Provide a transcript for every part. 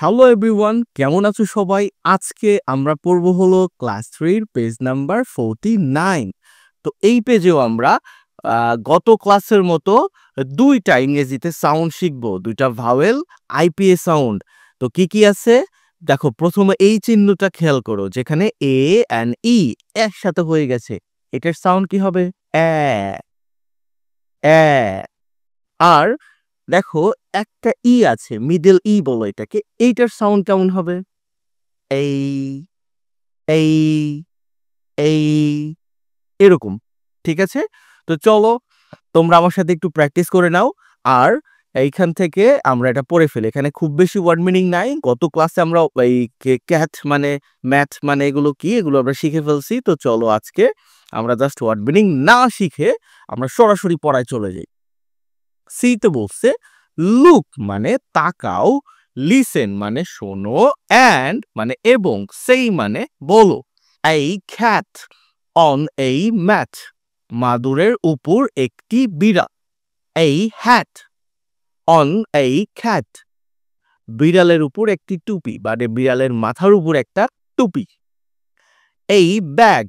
Hello everyone, কেমন আছো সবাই? আজকে আমরা পড়ব হলো ক্লাস 3 পেজ নাম্বার 49। তো এই পেজেও আমরা গত ক্লাসের মতো দুইটা ইংরেজিতে সাউন্ড শিখবো, দুইটা ভাওয়েল আইপিএ সাউন্ড। তো কি কি আছে দেখো, প্রথমে এই চিহ্নটা খেয়াল করো, যেখানে এ এন্ড ই একসাথে হয়ে গেছে, এটার সাউন্ড কি হবে? এ। আর দেখো, একটা ই আছে, মিডল ই বলো এটাকে, এইটার সাউন্ড কেমন হবে? এই এই এই এরকম। ঠিক আছে, তো চলো তোমরা আমার সাথে একটু প্র্যাকটিস করে নাও। আর এইখান থেকে আমরা এটা পড়ে ফেলি। এখানে খুব বেশি ওয়ার্ড মিনিং নাই। গত ক্লাসে আমরা এই ক্যাট মানে ম্যাথ মানে এগুলো কি, এগুলো আমরা শিখে ফেলছি। তো চলো আজকে আমরা জাস্ট ওয়ার্ড মিনিং না শিখে আমরা সরাসরি পড়ায় চলে যাই। সিতে বলছে লুক মানে তাকাও, লিসেন মানে শোনো, অ্যান্ড মানে এবং, সেই মানে বলো। এই খ্যাট অন এই ম্যাট, মাদুরের উপর একটি বিড়াল। এই হ্যাট অন এই খ্যাট, বিড়ালের উপর একটি টুপি, মানে বিড়ালের মাথার উপর একটা টুপি। এই ব্যাগ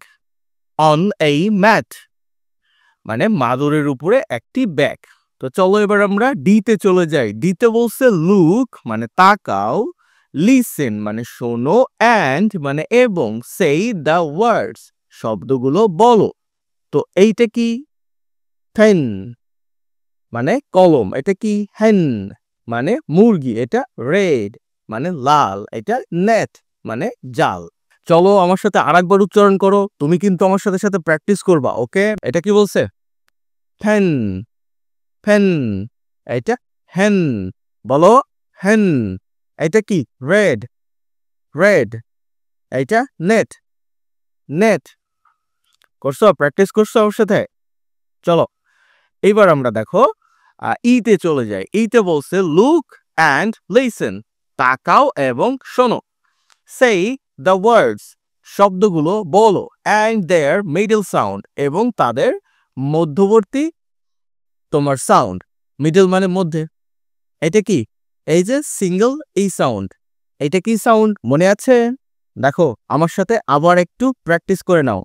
অন এই ম্যাট, মানে মাদুরের উপরে একটি ব্যাগ। তো চলো এবার আমরা ডিতে চলে যাই। ডিতে বলছে লুক মানে তাকাও, লিসেন মানে শোনো, অ্যান্ড মানে এবং, সেই দ্য ওয়ার্ডস শব্দগুলো বলো। তো এইটা কি? পেন মানে কলম, এটা কি? হেন মানে মুরগি, এটা রেড মানে লাল, এটা নেট মানে জাল। চলো আমার সাথে আরেকবার উচ্চারণ করো, তুমি কিন্তু আমার সাথে সাথে প্র্যাকটিস করবা, ওকে? এটা কি বলছে? পেন পেন, এটা হেন, বলো হেন। এটা কি? রেড রেড, এটা নেট নেট। করছো? প্র্যাকটিস করছো আমার সাথে? চলো এইবার আমরা দেখো ইতে চলে যাই। ইতে বলছে লুক অ্যান্ড লিসেন, তাকাও এবং শোনো। সেই দ্য ওয়ার্ডস শব্দগুলো বলো, অ্যান্ড দেয়ার মিডল সাউন্ড এবং তাদের মধ্যবর্তী তোমার সাউন্ড। মিডল মানে মধ্যে। এটা কি? এই যে সিঙ্গল এই সাউন্ড, এটা কি সাউন্ড মনে আছে? দেখো আমার সাথে আবার একটু প্র্যাকটিস করে নাও।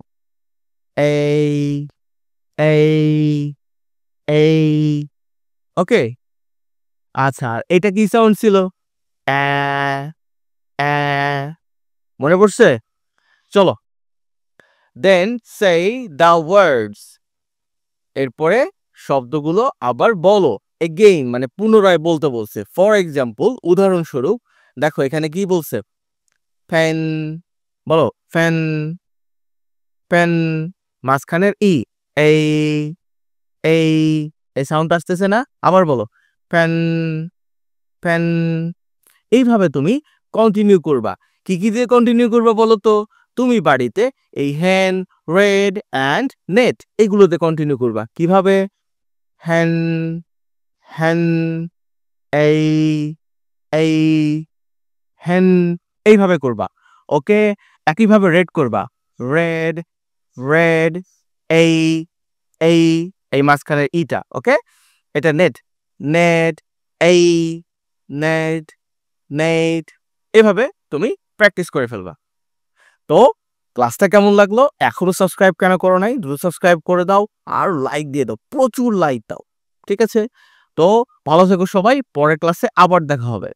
এই এই এই ওকে। আচ্ছা, আর এটা কি সাউন্ড ছিল? অ্যা অ্যা, মনে পড়ছে? চলো দেন সেই দ্য ওয়ার্ডস, এরপরে শব্দগুলো আবার বলো। এগেইন মানে পুনরায় বলতে বলছে। ফর এক্সাম্পল, উদাহরণস্বরূপ দেখো এখানে কি বলছে? ফ্যান, বলো ফ্যান ফ্যান, মাঝখানের ই, এই এই এই সাউন্ড আসতেছে না? আবার বলো ফ্যান ফ্যান। এইভাবে তুমি কন্টিনিউ করবা। কি কি দিয়ে কন্টিনিউ করবা বলো তো? তুমি বাড়িতে এই হ্যান, রেড অ্যান্ড নেট এগুলোতে কন্টিনিউ করবা। কিভাবে? হ্যান হ্যান, এই এই হ্যান, এইভাবে করবা। ওকে, একইভাবে রেড করবা। রেড রেড, এই এই এই মাঝখানের ইটা, ওকে? এটা নেট নেট, এই নেট নেট, এভাবে তুমি প্র্যাকটিস করে ফেলবা। তো ক্লাসটা কেমন লাগলো? এখনো সাবস্ক্রাইব কেন করো নাই? দ্রুত সাবস্ক্রাইব করে দাও আর লাইক দিয়ে দাও, প্রচুর লাইক দাও। ঠিক আছে, তো ভালো থেকো সবাই, পরের ক্লাসে আবার দেখা হবে।